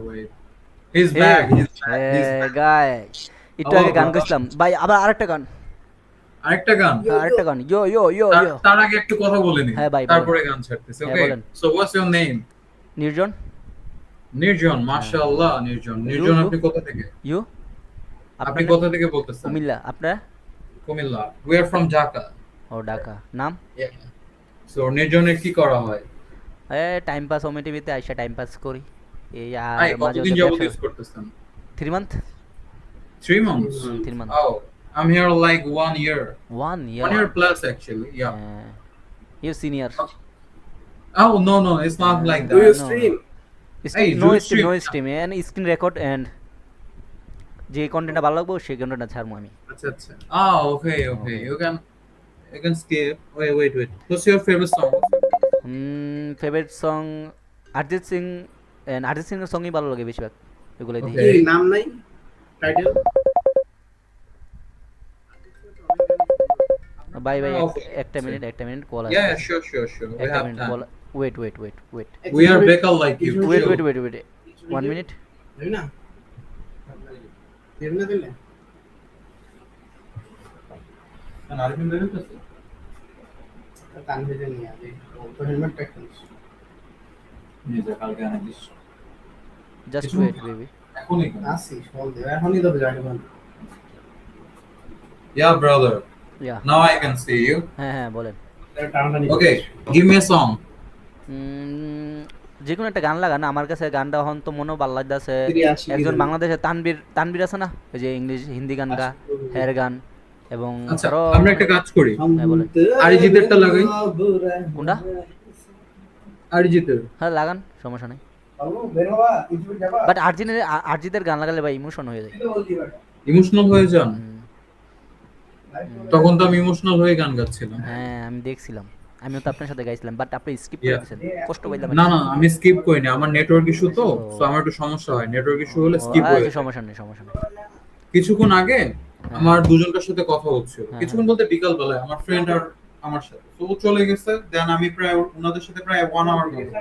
wait. He's এ back. He's back. He's back. গাই একটু Hello, আগে গান brother. করছিলাম ভাই, আবার আরেকটা গান। আরেকটা গান। হ্যাঁ আরেকটা গান, ইয়ো ইয়ো ইয়ো তার ইয়ো। তার আগে একটু কথা বলে নিই। হ্যাঁ ভাই বলেন। তারপরে গান ছাড়তেছি। হ্যাঁ Okay. বলেন। So what's your name? নির্জন। নির্জন, হ্যাঁ। মাশাআল্লাহ নির্জন। ইউ নির্জন ইউ আপনি কোথা থেকে? ইউ আপনি আপনার নাম? কোথা থেকে বলতেছেন? কুমিল্লা। আপনার? Comilla. We are from Dhaka. ও ঢাকা। নাম? Yeah. So নির্জনের কি করা হয়? টাইম পাস, ওমে টিভিতে আইসা টাইম পাস করি এই, আর ভাই মাঝে কতদিন মধ্যে যাবত ব্যবসা। ইউজ করতেছেন? 3 month. 3 months. 3 month. Oh, I'm here like 1 year. 1 year. 1 year plus actually. Yeah. You senior. Oh no, it's not like Do you that. stream? Hey, no do stream, stream. No stream and screen record and যে কন্টেন্টটা ভালো লাগবে সেই কন্টেন্টটা ছাড়বো আমি। Acha. Ah, okay. You can skip. Wait. What's your favorite song? Favourite song Arijit Singh, and Arijit Singh এর সঙ্গই ভালো লাগে বেশিরভাগ, এগুলোই দিই। Okay. কি নাম নাই? টাইটেল? Bye bye, Okay. একটা মিনিট কল আছে। Yeah, sure. We একটা have minute call. time. Wait. We are becal like you. Wait Chill. Wait 1 minute. দেবি না? দেবি না দিলে? কান ভেজে নিয়ে আগে। তো হেলমেট প্যাক করিস। জাস্ট কিছু ওয়েট বেবি। এখনই কেন? আসিস বল দে। এখনই তো জানি বল। Yeah, brother. Yeah. Now I can see you. হ্যাঁ বলেন। টাউনটা নিয়ে। Okay, give me a song. যে কোনো একটা গান লাগান, আমার কাছে গানটা হন তো মনেও ভালো লাগতেছে। 83 একজন কিলো। বাংলাদেশের তানবীর আছে না, ওই যে ইংলিশ হিন্দি গান গা, হের গান, এবং আচ্ছা, আরো আমরা একটা কাজ করি। হ্যাঁ, বলেন। অরিজিতেরটা লাগাই। কোনটা? অরিজিতের। হ্যাঁ লাগান, সমস্যা নেই। বের হওয়া ইউটিউবে যাবা? বাট আরজিতের গান লাগালে ভাই ইমোশন হয়ে যায়। ইমোশনাল হয়ে যান। হুম, তখন তো আমি ইমোশনাল হয়ে গান গাচ্ছিলাম। হ্যাঁ আমি দেখছিলাম, আমিও তো আপনার সাথে গাইছিলাম, বাট আপনি স্কিপ করে Yeah. দিয়েছেন, কষ্ট পাইলাম। না, আমি স্কিপ করিনি। আমার নেটওয়ার্ক ইস্যু তো, সো আমার একটু সমস্যা হয়। নেটওয়ার্ক ইস্যু হলে স্কিপ হয়ে যায়। সমস্যা নেই। কিছুক্ষণ আগে আমার দুজনকার সাথে কথা হচ্ছিল। হ্যাঁ। কিছুক্ষণ বলতে বিকাল বেলায় আমার ফ্রেন্ড আর আমার সাথে। তো ও চলে গেছে। দেন আমি প্রায় ওনাদের সাথে প্রায় 1 আওয়ার কথা।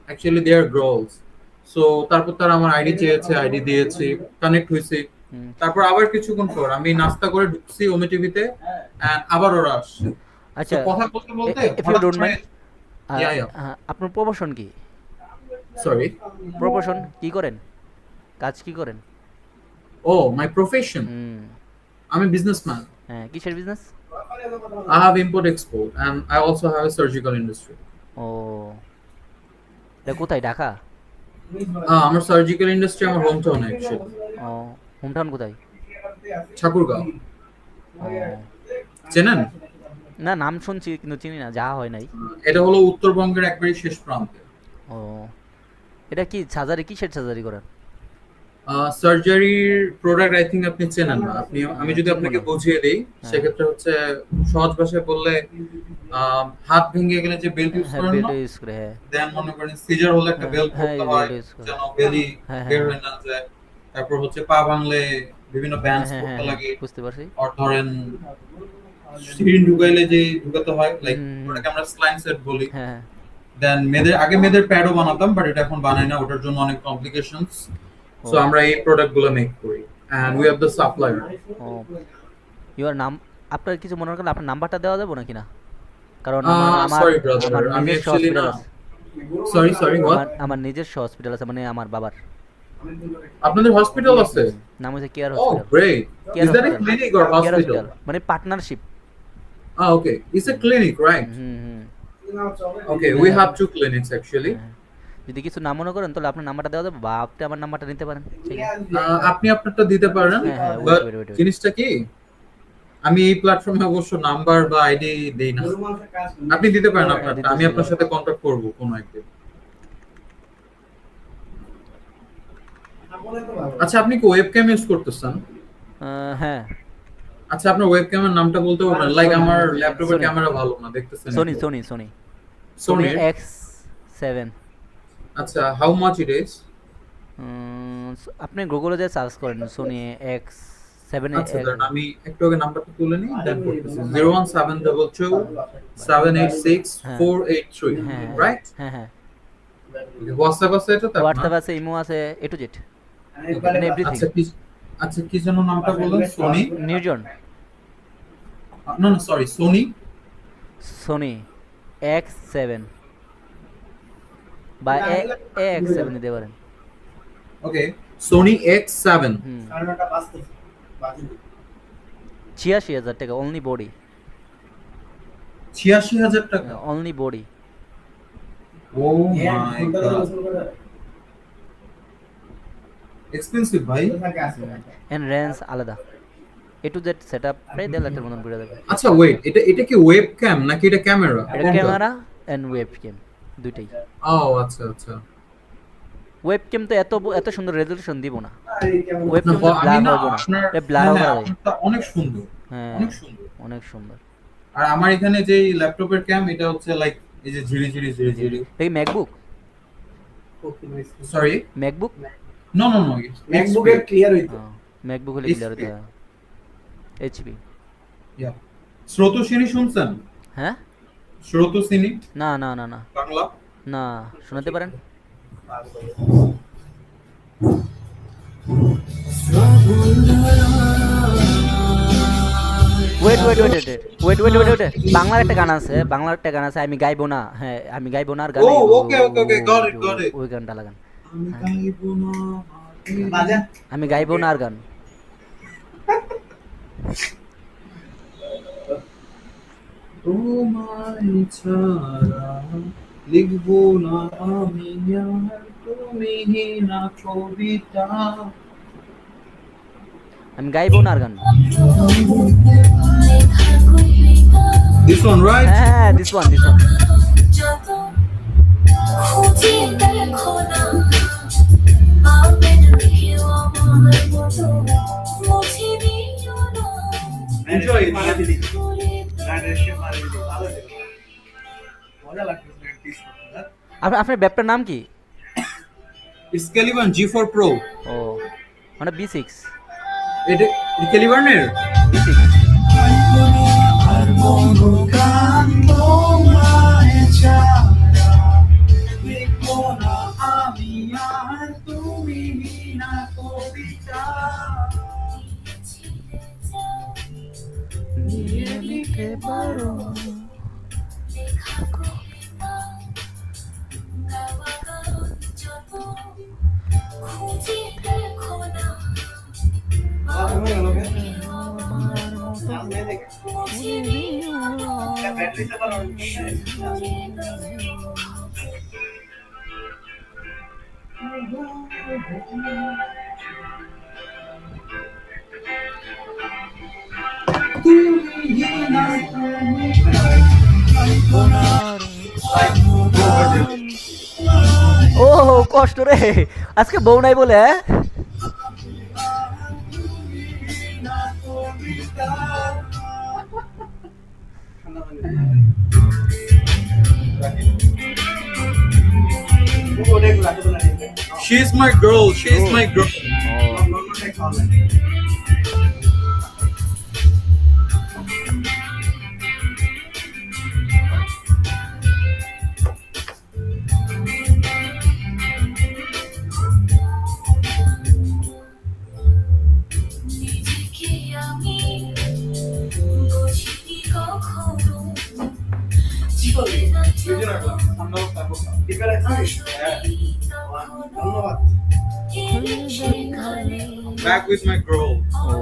Actually they are girls. So তারপর তারা আমার আইডি চেয়েছে, আইডি দিয়েছি, কানেক্ট হইছি। হুম। তারপর আবার কিছুক্ষণ পর আমি নাস্তা করে ঢুকছি ওমে টিভিতে, এন্ড আবার ওরা আসছে। আচ্ছা, তো কথা বলতে if you don't mind, Yeah. আপনার প্রফেশন কি? সরি। প্রফেশন কি করেন? কাজ কি করেন? Oh, my profession. Hmm, I'm a businessman. হ্যাঁ কিসের business? I have import export and I also have a surgical industry. ও, এটা কোথায়, ঢাকা? আমার সার্জিক্যাল ইন্ডাস্ট্রি আমার হোম টাউন অ্যাকচুয়ালি। ও, হোম টাউন কোথায়? ঠাকুরগাঁও। ও, চেনেন? না নাম শুনছি কিন্তু চিনি না, যাওয়া হয় নাই। এটা হলো উত্তরবঙ্গের একবারে শেষ প্রান্তে। ও, এটা কি সার্জারি, কিসের সার্জারি করেন? সার্জারির প্রোডাক্ট আই থিঙ্ক আপনি চেনেন না। আমি যদি আপনাকে বুঝিয়ে দেই, সেক্ষেত্রে হচ্ছে সহজ ভাষায় বললে হাত ভেঙে গেলে যে বেল্ট ইউজ হ্যাঁ করেন না, বেল্ট ইউজ করে, হ্যাঁ দেন মনে করেন সিজার হলে একটা বেল্ট হ্যাঁ, করতে হয় belt use করে। যেন বেলি হ্যাঁ, বের হ্যাঁ। হয়ে না যায়। তারপর হচ্ছে পা ভাঙলে বিভিন্ন ব্যান্ডস করতে লাগে। বুঝতে পারছি। আর ধরেন সিরিঞ্জ ঢুকাইলে যে ঢুকাতে হয়, লাইক হুম। ওটাকে আমরা স্লাইন সেট বলি। হ্যাঁ দেন মেয়েদের প্যাডও বানাতাম, বাট এটা এখন বানাই না, ওটার জন্য অনেক কমপ্লিকেশনস। সো ও। আমরা এই প্রোডাক্টগুলো মেক করি and we have the supplier. Oh, your নাম, আপনার কিছু মনে করেন আপনার নাম্বারটা দেওয়া যাবে নাকি না? কারণ সরি ব্রাদার, আমার আমি নিজস্ব অ্যাকচুয়ালি হসপিটাল না। আছে। Sorry what? আমার নিজস্ব হসপিটাল আছে, মানে আমার বাবার আপনাদের হসপিটাল আছে? নাম হচ্ছে কেয়ার ও hospital. Great. Care is that a hospital. Clinic or care hospital? Hospital মানে partnership. Okay, it's a clinic, right? Hmm. Okay, we have two clinics actually. হ্যাঁ। যদি কিছু না মনে করেন তাহলে আপনার নাম্বারটা দেওয়া যাবে, বা আপনি আমার নাম্বারটা নিতে পারেন, ঠিক আছে? আপনি আপনারটা দিতে পারেন, হ্যাঁ, বাট wait. জিনিসটা কি, আমি এই প্ল্যাটফর্মে অবশ্য নাম্বার বা আইডি দেই না। আপনি দিতে পারেন আপনারটা, আমি আপনার সাথে কন্টাক্ট করব কোনো একদিন। আচ্ছা, আপনি কি ওয়েবক্যাম ইউজ করতেছেন? হ্যাঁ, আচ্ছা, আপনার ওয়েবক্যামের নামটা বলতে পারবেন? লাইক আমার ল্যাপটপের Sony. ক্যামেরা ভালো না, দেখতেছেন। Sony Sony. X7। আচ্ছা, হাউ মাচ ইট ইজ? আপনি গুগলে যে সার্চ করেন সোনি X7। আচ্ছা, দাঁড়ান, আমি একটু আগে নাম্বারটা তুলে নিই, দেন করতেছি। 01722 786 483, হ্যাঁ রাইট? হ্যাঁ। হোয়াটসঅ্যাপ আছে এটা তো হোয়াটসঅ্যাপ আছে, ইমো আছে, এ টু জেড এভরিথিং। আচ্ছা কি যেন নামটা বললেন? সোনি? নির্জন, না না সরি, সোনি সোনি X7 বা X7 দিতে পারেন। ওকে, সোনি X7 হুম, কারণ ওটা বাঁচতেছে বাজে ৮৬,০০০ টাকা অনলি বডি, ৮৬,০০০ টাকা। Only body. Oh my god, expensive ভাই। থাকে আছে এন্ড রেঞ্জ আলাদা, এ টু জেড সেটআপ প্রায় ১.৫ লাখের মতন পড়ে যাবে। আচ্ছা ওয়েট, এটা কি ওয়েব ক্যাম নাকি এটা ক্যামেরা? এটা ক্যামেরা এন্ড ওয়েব ক্যাম দুইটাই। ও আচ্ছা আচ্ছা। ওয়েব ক্যাম তো এত সুন্দর রেজলিউশন দিব না, আরে কেমন ওয়েব না, ক্যাম তো আমি ব্ল্যাক না হবে না, আপনার এটা ব্ল্যাক হ্যাঁ, হবে হ্যাঁ, না। আপনারটা অনেক সুন্দর, হ্যাঁ অনেক সুন্দর। অনেক সুন্দর। আর আমার এখানে যে ল্যাপটপের ক্যাম এটা হচ্ছে লাইক এই যে ঝিরি ঝিরি ঝিরি ঝিরি। এটা কি MacBook? Sorry, MacBook no no no, ম্যাকবুকে ক্লিয়ার হইতো ম্যাকবুক হলে HP ক্লিয়ার হতে হয়। এইচপি। ইয়া। স্রোতস্বিনী শুনছেন? হ্যাঁ, স্রোতস্বিনী না না না না বাংলা? না, শোনাতে পারেন? Wait wait wait wait wait wait wait বাংলার একটা গান আছে, বাংলার একটা গান আছে, আমি গাইবো না। হ্যাঁ, আমি গাইবো না আর গান। ও ওকে ওকে ওকে, গট ইট গট ইট। ওই গানটা লাগান, আমি গাইবো না বাজা আমি গাইবো না আর গান। তোমায় ছাড়া লিখবো না আমি আর তুমি না কবিতা। আমি গাইবো না আর গান। This one, right? হ্যাঁ, দিস ওয়ান। এনজয় মারা দিদি গানের শেপ মারা দিদি ভালো ছিল মজা লাগতেছে প্র্যাকটিস করতে। আপনার ব্যাপটার নাম কি? It's Caliban G4 Pro. ও মানে B6। এটা Caliban-এর? B6। ও কষ্ট রে, আজকে বউ নাই বলে। হ্যাঁ? She's my girl. She's my girl. Back with my girl. O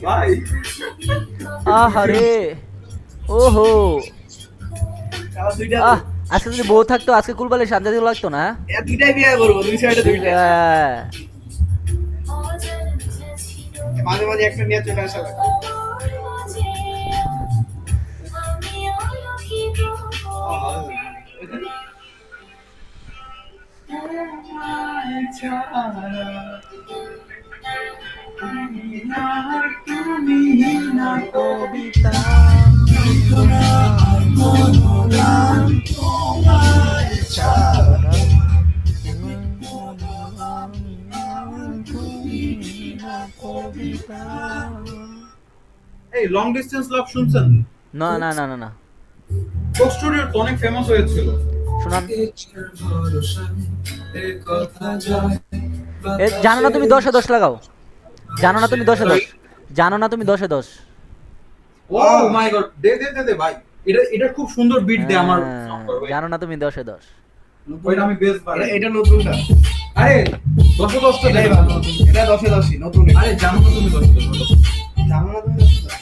Bye. আহারে, ওহো, আহ, আজকে যদি বউ থাকতো আজকে কুলবালে শান্তি লাগতো না। দুইটাই বিয়ে করবো দুই সাইডে দুইটা হ্যাঁ। মাঝে মাঝে একটা নিয়ে চলে আসা লাগে এই লং ডিস্টেন্স লাভ শুনছেন? না না না না না কোক স্টুডিওর তো অনেক ফেমাস হয়েছিল। শোনান। এ জানো না তুমি 10-10 লাগাও। জানো না তুমি 10-10। জানো না তুমি 10-10। ও মাই গড, দে ভাই, এটা খুব সুন্দর বিট দেয় আমার sound করে ভাই। জানো না তুমি 10-10। ওইটা আমি বেস বাড়াই। এটা নতুনটা। আরে 10-10টা এটাই দেই ভালো। ভালো। এটা 10-10 নতুন। আরে জানো না তুমি 10-10 জানো না তুমি 10-10?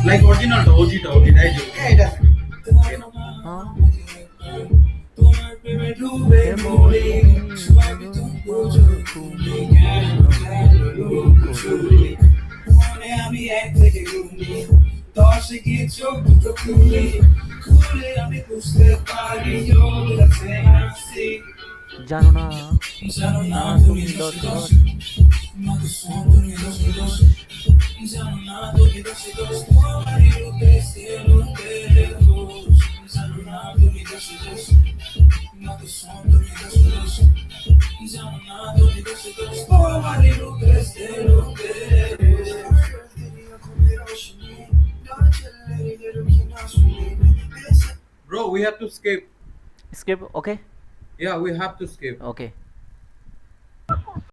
লাইক অরিজিনালটা, ওজিটাই যে। এটা হ্যাঁ। আমি এক থেকে ঘুমি 10 গিয়ে চোখ দুটো খুলি খুলে আমি বুঝতে পারি জানো না তুমি 10-10। Bro, we have to skip. Skip okay Yeah, we have to skip. Okay